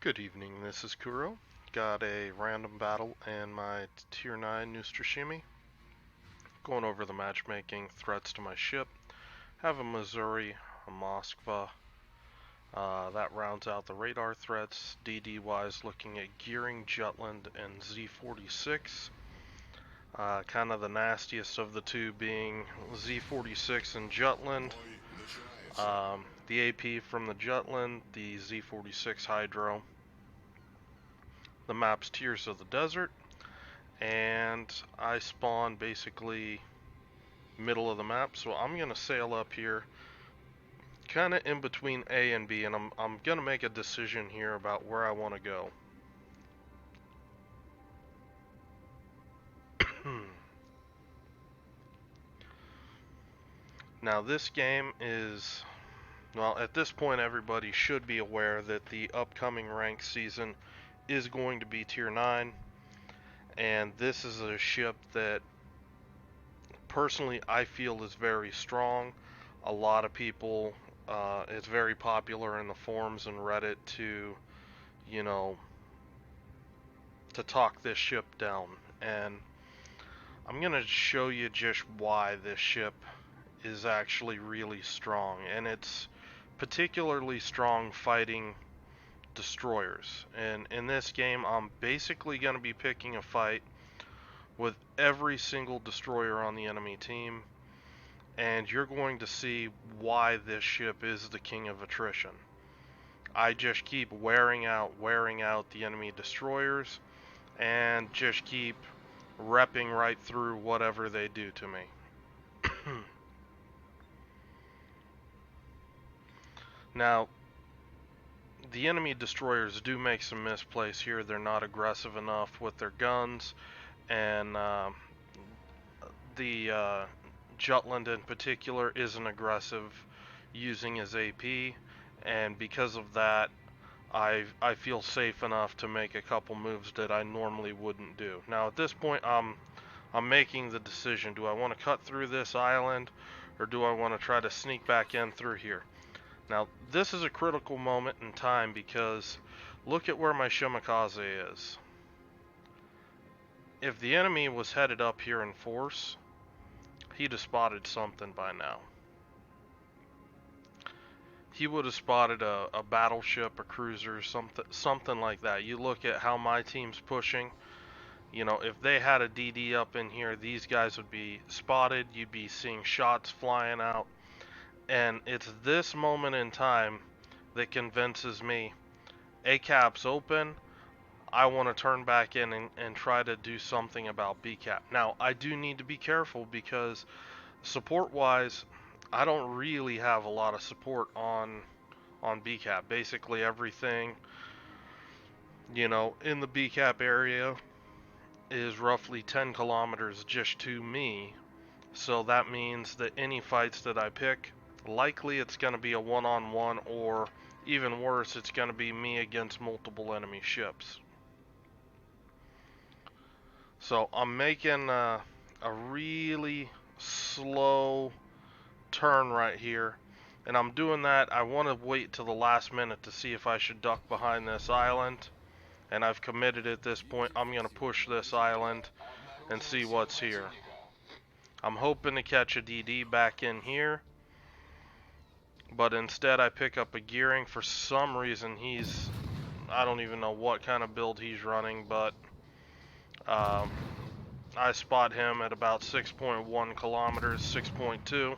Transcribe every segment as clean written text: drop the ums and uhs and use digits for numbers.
Good evening, this is Kuro. Got a random battle in my Tier 9 Neustrashimy. Going over the matchmaking threats to my ship. Have a Missouri, a Moskva. That rounds out the radar threats. DD-wise, looking at Gearing, Jutland, and Z46. Kind of the nastiest of the two being Z46 and Jutland. The AP from the Jutland, the Z46 Hydro. The map's Tears of the Desert, and I spawn basically middle of the map, so I'm gonna sail up here kind of in between A and B, and I'm gonna make a decision here about where I want to go. Now this game is, well, at this point everybody should be aware that the upcoming ranked season is going to be Tier 9, and this is a ship that personally I feel is very strong. A lot of people, it's very popular in the forums and Reddit to, to talk this ship down. And I'm going to show you just why this ship is actually really strong. And it's particularly strong fighting destroyers. And in this game, I'm basically going to be picking a fight with every single destroyer on the enemy team, and you're going to see why this ship is the king of attrition. I just keep wearing out the enemy destroyers, and just keep repping right through whatever they do to me. Now, the enemy destroyers do make some misplays here. They're not aggressive enough with their guns, and the Jutland in particular isn't aggressive using his AP, and because of that, I feel safe enough to make a couple moves that I normally wouldn't do. Now at this point, I'm making the decision: do I want to cut through this island, or do I want to try to sneak back in through here? Now this is a critical moment in time, because look at where my Shimakaze is. If the enemy was headed up here in force, he'd have spotted something by now. He would have spotted a battleship, a cruiser, something like that. You look at how my team's pushing. If they had a DD up in here, these guys would be spotted. You'd be seeing shots flying out. And it's this moment in time that convinces me, A-cap's open, I want to turn back in and try to do something about B-cap. Now, I do need to be careful, because support-wise, I don't really have a lot of support on B-cap. Basically everything, in the B-cap area is roughly 10 kilometers just to me. So that means that any fights that I pick, likely it's going to be a one-on-one, or even worse, it's going to be me against multiple enemy ships. So I'm making a really slow turn right here, and I'm doing that. I want to wait till the last minute to see if I should duck behind this island, and I've committed at this point. I'm going to push this island and see what's here. I'm hoping to catch a DD back in here, but instead I pick up a Gearing. For some reason I don't even know what kind of build he's running, but I spot him at about 6.1 kilometers, 6.2.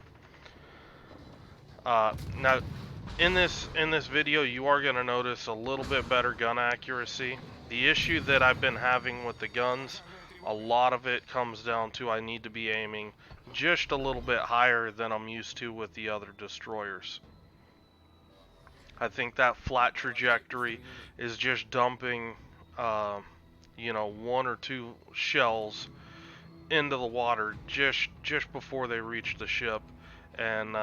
Now, in this video, you are going to notice a little bit better gun accuracy. The issue that I've been having with the guns, a lot of it comes down to I need to be aiming just a little bit higher than I'm used to with the other destroyers. I think that flat trajectory is just dumping, one or two shells into the water just before they reach the ship, and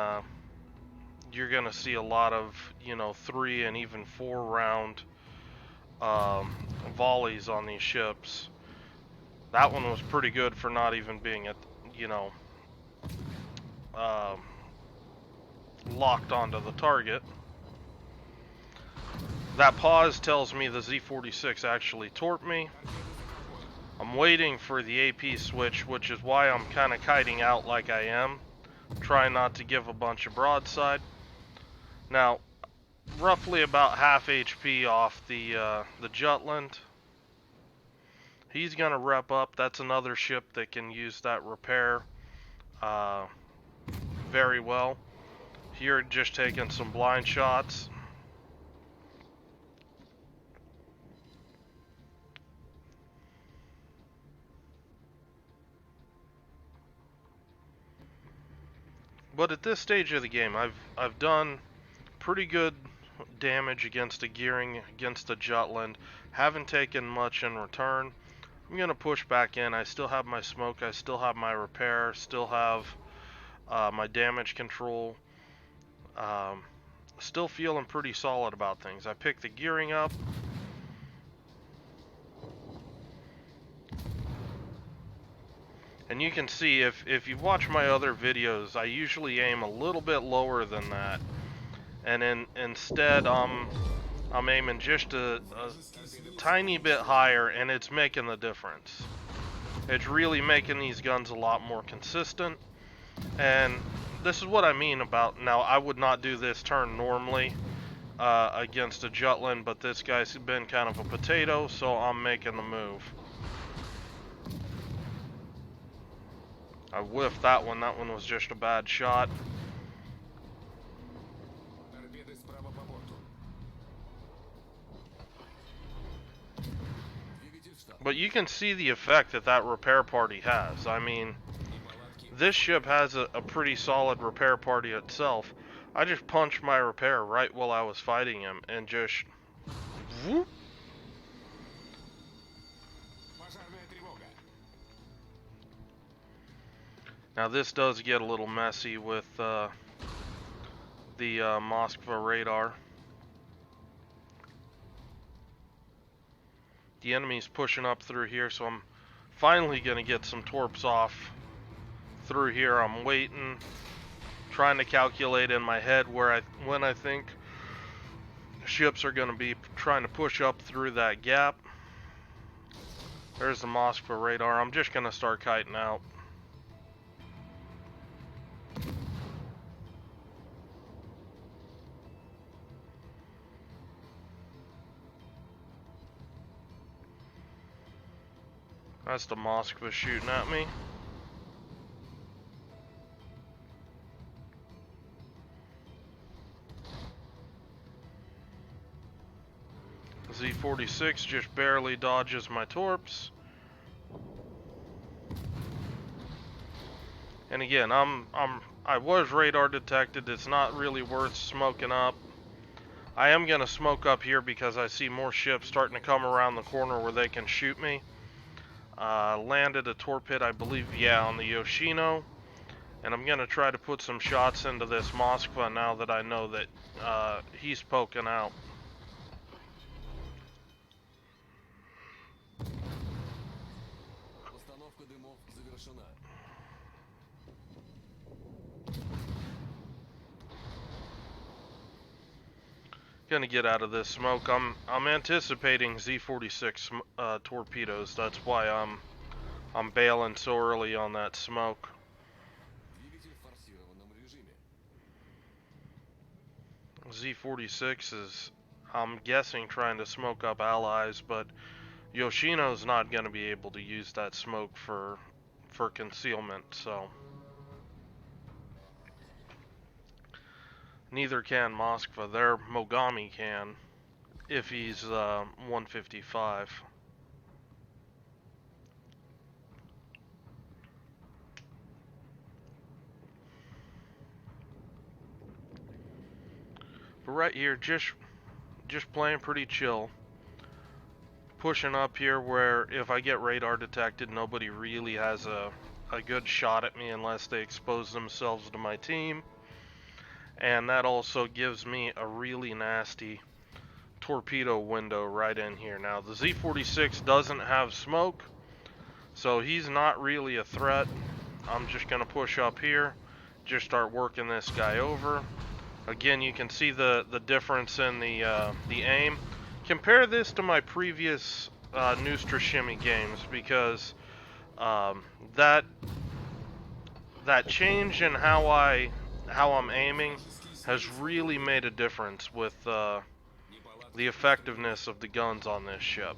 you're gonna see a lot of 3 and even 4 round volleys on these ships. That one was pretty good for not even being locked onto the target. That pause tells me the Z46 actually torped me. I'm waiting for the AP switch, which is why I'm kind of kiting out like I am. Trying not to give a bunch of broadside. Now, roughly about half HP off the Jutland. He's gonna rep up. That's another ship that can use that repair very well. Here, just taking some blind shots. But at this stage of the game, I've done pretty good damage against a gearing, against a Jutland. Haven't taken much in return. I'm gonna push back in. I still have my smoke. I still have my repair. Still have my damage control. Still feeling pretty solid about things. I picked the gearing up. And you can see, if you watch my other videos, I usually aim a little bit lower than that. And instead, I'm aiming just a tiny bit higher, and it's making the difference. It's really making these guns a lot more consistent. And this is what I mean about, now I would not do this turn normally against a Jutland, but this guy's been kind of a potato, so I'm making the move. I whiffed that one. That one was just a bad shot. But you can see the effect that that repair party has. I mean, this ship has a pretty solid repair party itself. I just punched my repair right while I was fighting him and just whoop. Now this does get a little messy with the Moskva radar. The enemy's pushing up through here, so I'm finally gonna get some torps off through here. I'm waiting, trying to calculate in my head when I think ships are gonna be trying to push up through that gap. There's the Moskva radar. I'm just gonna start kiting out. That's the Moskva shooting at me. Z46 just barely dodges my torps. And again, I was radar detected. It's not really worth smoking up. I am gonna smoke up here because I see more ships starting to come around the corner where they can shoot me. Landed a torpid, I believe, yeah, on the Yoshino. And I'm gonna try to put some shots into this Moskva now that I know that he's poking out. Gonna get out of this smoke. I'm anticipating Z46 torpedoes. That's why I'm bailing so early on that smoke. Z46 is, I'm guessing, trying to smoke up allies, but Yoshino's not gonna be able to use that smoke for concealment, so. Neither can Moskva. Their Mogami can, if he's 155. But right here, just playing pretty chill. Pushing up here where if I get radar detected, nobody really has a good shot at me unless they expose themselves to my team. And that also gives me a really nasty torpedo window right in here. Now, the Z46 doesn't have smoke, so he's not really a threat. I'm just going to push up here, just start working this guy over. Again, you can see the difference in the aim. Compare this to my previous Neustrashimy games, because um, that change in how I'm aiming has really made a difference with the effectiveness of the guns on this ship.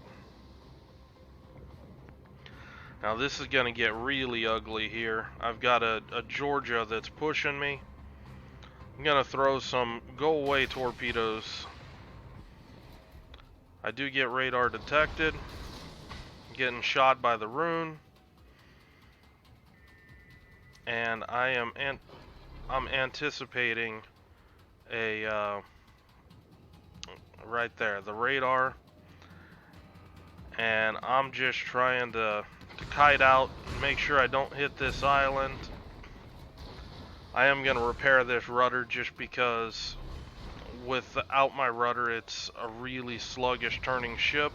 Now this is going to get really ugly here. I've got a Georgia that's pushing me. I'm going to throw some go-away torpedoes. I do get radar detected. Getting shot by the rune. And I'm anticipating a right there, the radar. And I'm just trying to kite out and make sure I don't hit this island. I am going to repair this rudder just because without my rudder it's a really sluggish turning ship.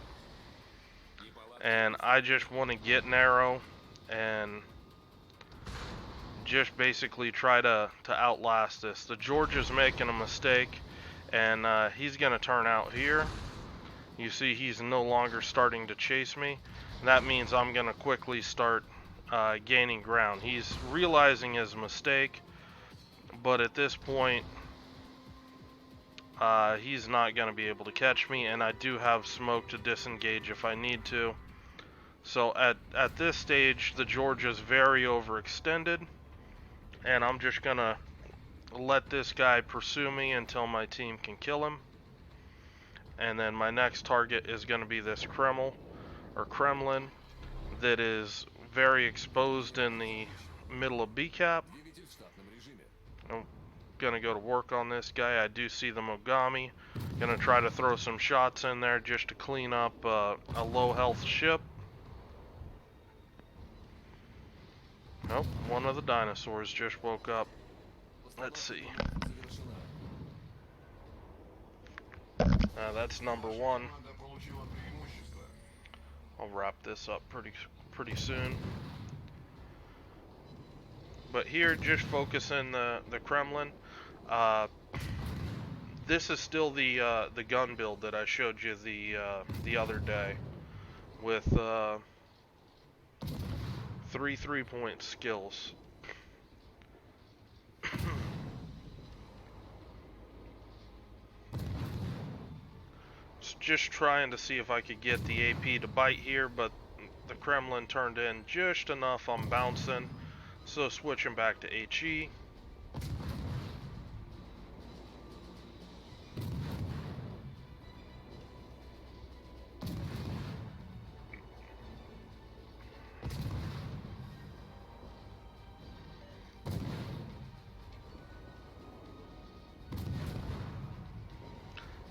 And I just want to get narrow and just basically try to outlast this. The Georgia's making a mistake, and he's going to turn out here. You see he's no longer starting to chase me. That means I'm going to quickly start gaining ground. He's realizing his mistake, but at this point he's not going to be able to catch me, and I do have smoke to disengage if I need to. So at this stage, the Georgia's very overextended, and I'm just going to let this guy pursue me until my team can kill him. And then my next target is going to be this Kremlin that is very exposed in the middle of B-cap. I'm going to go to work on this guy. I do see the Mogami. Going to try to throw some shots in there just to clean up a low health ship. Oh, one of the dinosaurs just woke up. Let's see. That's number one. I'll wrap this up pretty soon. But here, just focusing the Kremlin. This is still the gun build that I showed you the other day, with 3 3-point skills. Just trying to see if I could get the AP to bite here, but the Kremlin turned in just enough on bouncing, so switching back to HE.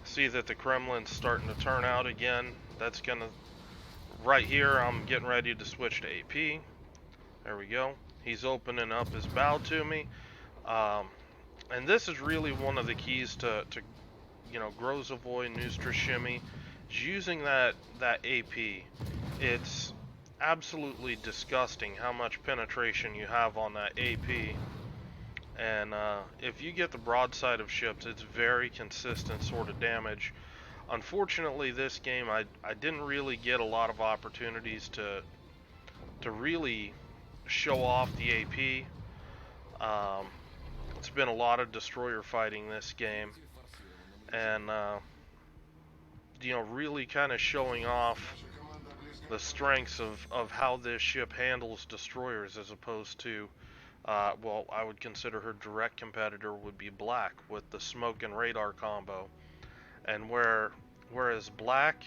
See that the Kremlin's starting to turn out again. That's gonna, right here, I'm getting ready to switch to AP. There we go. He's opening up his bow to me. And this is really one of the keys to you know, Grozavoy, Neustrashimy, is using that AP. It's absolutely disgusting how much penetration you have on that AP. And if you get the broadside of ships, it's very consistent sort of damage. Unfortunately, this game, I didn't really get a lot of opportunities to really show off the AP. It's been a lot of destroyer fighting this game, and you know, really kind of showing off the strengths of how this ship handles destroyers, as opposed to well, I would consider her direct competitor would be Black with the smoke and radar combo. And whereas Black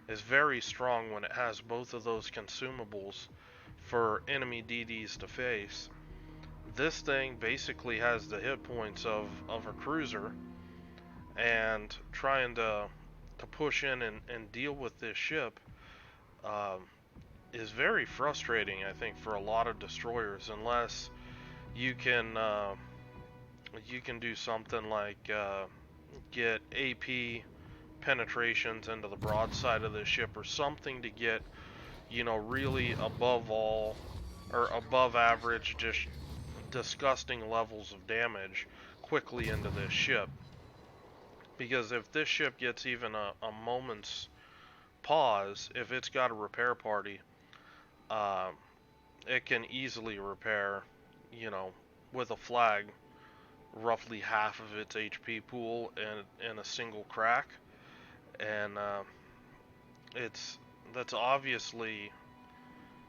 is very strong when it has both of those consumables for enemy DDs to face, this thing basically has the hit points of a cruiser, and trying to push in and deal with this ship is very frustrating, I think, for a lot of destroyers, unless you can do something like get AP penetrations into the broadside of the ship, or something to get, you know, really above all, or above average, just disgusting levels of damage. quickly into this ship. Because if this ship gets even a moment's pause, if it's got a repair party, uh, it can easily repair, you know, with a flag, roughly half of its HP pool in a single crack. And it's that's obviously,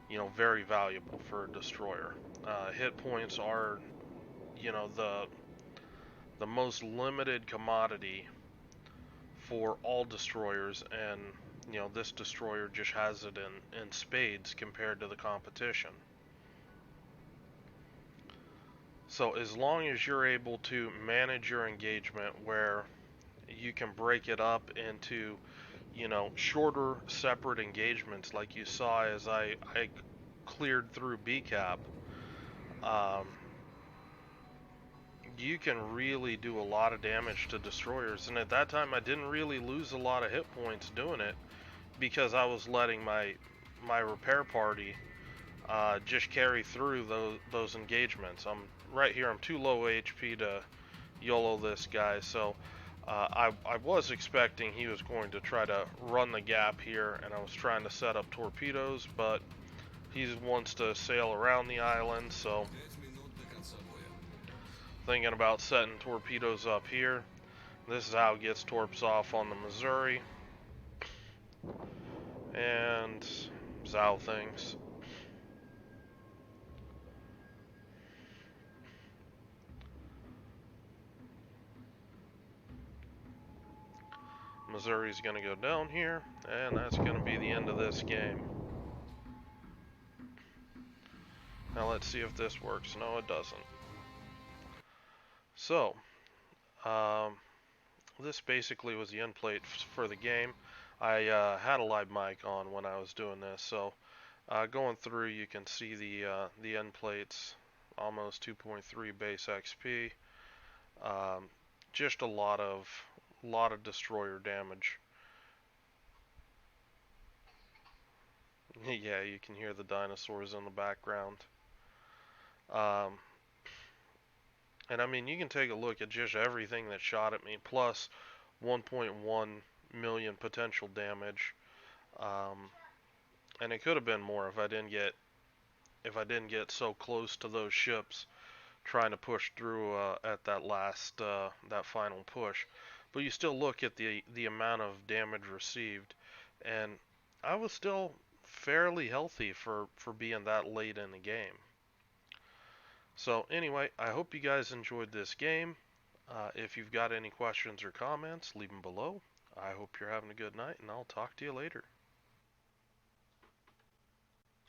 you know, very valuable for a destroyer. Hit points are, you know, the most limited commodity for all destroyers, and you know, this destroyer just has it in spades compared to the competition. So as long as you're able to manage your engagement where you can break it up into, you know, shorter separate engagements like you saw as I cleared through BCAP, um, you can really do a lot of damage to destroyers. And at that time I didn't really lose a lot of hit points doing it because I was letting my repair party just carry through those engagements. I'm right here, I'm too low HP to YOLO this guy, so I was expecting he was going to try to run the gap here, and I was trying to set up torpedoes, but he wants to sail around the island, so thinking about setting torpedoes up here. This is how it gets torps off on the Missouri. And Zow things. Missouri's going to go down here, and that's going to be the end of this game. Now let's see if this works. No, it doesn't. So, this basically was the end plate for the game. I had a live mic on when I was doing this, so going through you can see the end plates, almost 2.3 base XP. Just a lot of destroyer damage. Yeah, you can hear the dinosaurs in the background. And I mean, you can take a look at just everything that shot at me, plus 1.1 million potential damage. And it could have been more if I didn't get so close to those ships trying to push through at that last that final push. But you still look at the amount of damage received, and I was still fairly healthy for being that late in the game. So anyway, I hope you guys enjoyed this game. If you've got any questions or comments, leave them below. I hope you're having a good night, and I'll talk to you later.